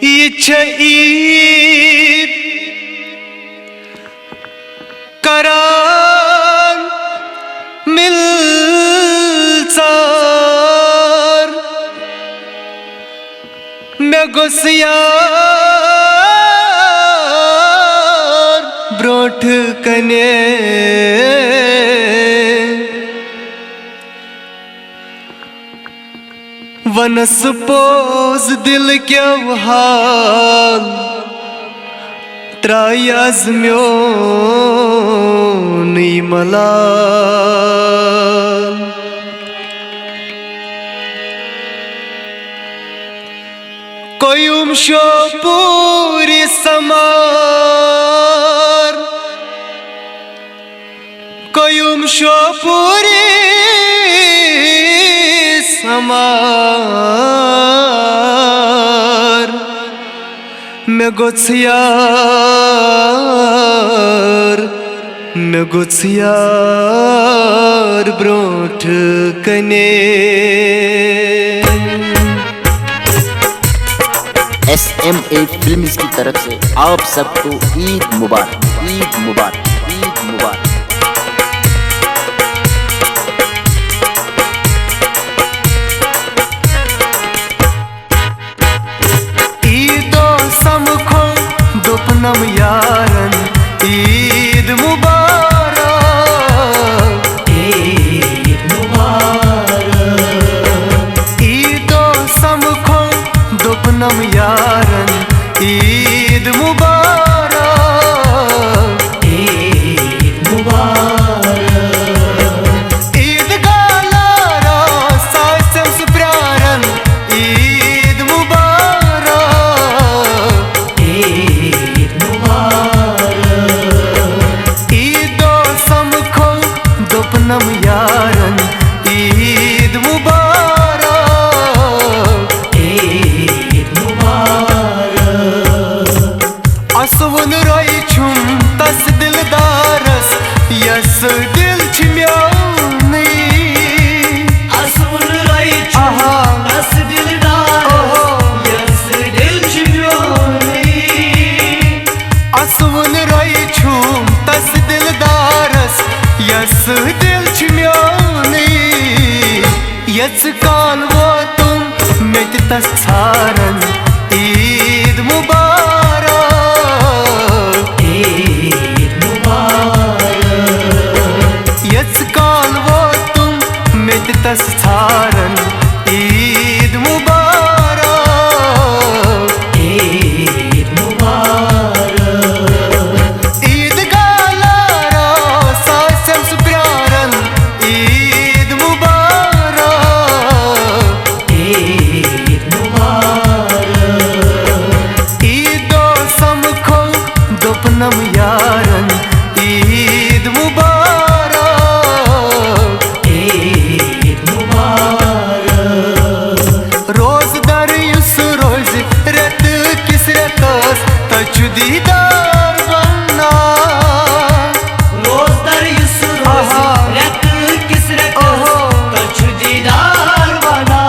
ईद करान मिलचार मे गोस यार ब्रोठ कने वनस पोज दिल क्या हाल त्रायाज म्यो नहीं मला कोयुम शो पूरी समार कोयुम शो पूरी समार मैं गुत्सियार ब्रोठ कने SMA फिल्म्स की तरफ से आप सबको ईद मुबारक, ईद मुबारक, ईद मुबारक। ईदो समखो दुपनम यारन ईद मुबारक, ईद मुबारक। ईदो समखो दुपनम यारन ईद मुबारक, ईद मुबारक। ईद गालारा सासम सुप्रारन ईद मुबारक, ईद मुबारक। ईदो समखो दुपनम यारन ईद मुबारक, ईद मुबारक। असवन रोई छुम तस दिलदारस यस दिल छिम्योनी असवन रोई छुम तस दिलदारस यस दिल छिम्योनी असवन रोई छुम तस दिलदारस यस दिल छिम्योनी यस काल वो तुम में तस छारन ईद मुबारक, ईद मुबारक। यस काल वो तुम में तस छारन ईद मुबारक, ईद मुबारक। ईद गालारा सासम सुप्रारन ईद मुबारक, ईद मुबारक। ईदो समखो दुपनम यारन ईद मुबारक, ईद मुबारक। रोज दर युस रोज रत किस रतस तचु दीदार बनना रोज दर युस रोज रत किस रतस तचु दीदार बना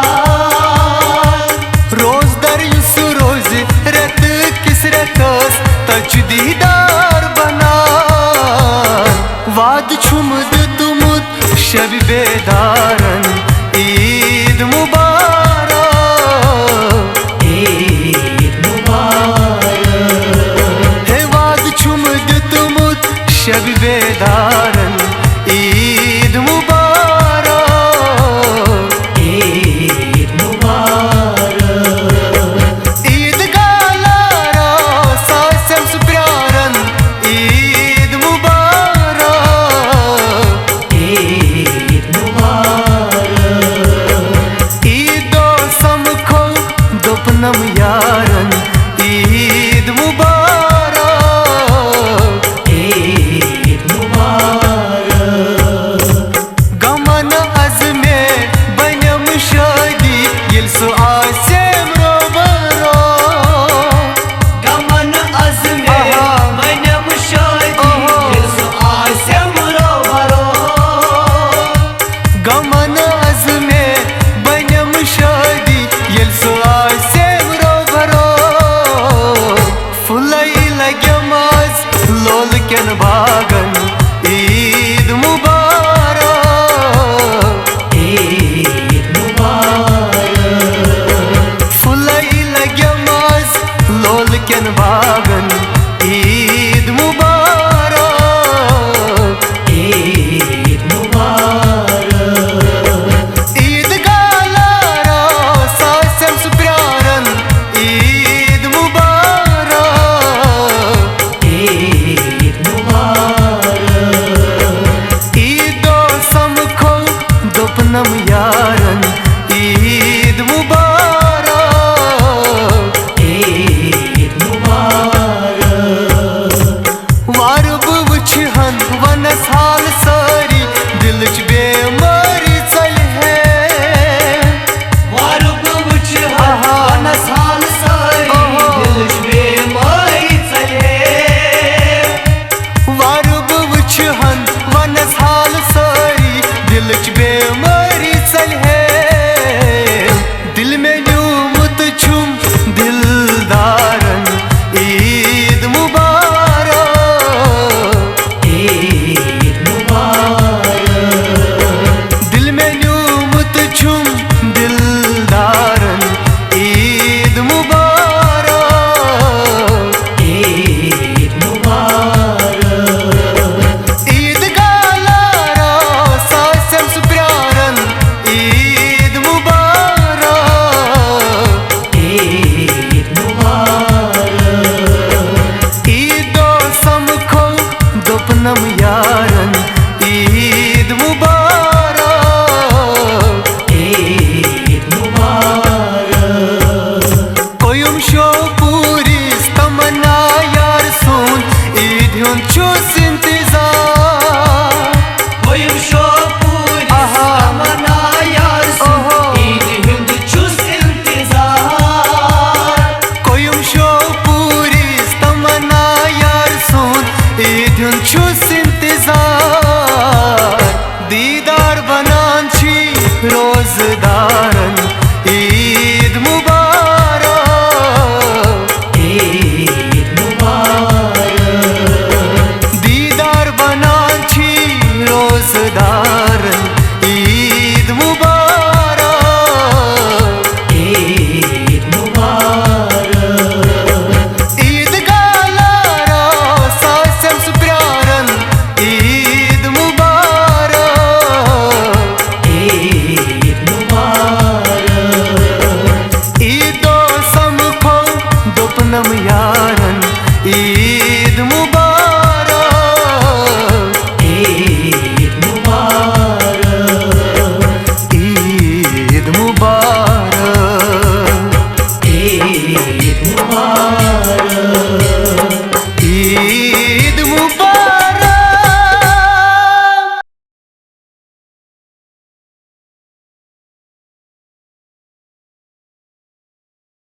रोज दर युस रोज रत किस रतस तचु दीदार बना वाद छुमद तुमुद शब बेदारन ईद मुबारक, ईद मुबारक। हे वाद छुमद तुमुद शब बेदारन ईद मुबारक, ईद मुबारक। ईद गालारा सासम सुप्रारन ईद मुबारक, ईद मुबारक। ईदो समखो दुपनम यारन ईद मुबारक, ईद मुबारक। गमन अज़मे बनम शादी यिल सु आसेम रोबरो गमन अज़मे बनम शादी यिल सु आसेम रोबरो गमन अज़मे बनम शादी यिल सु आसेम रोबरो भाग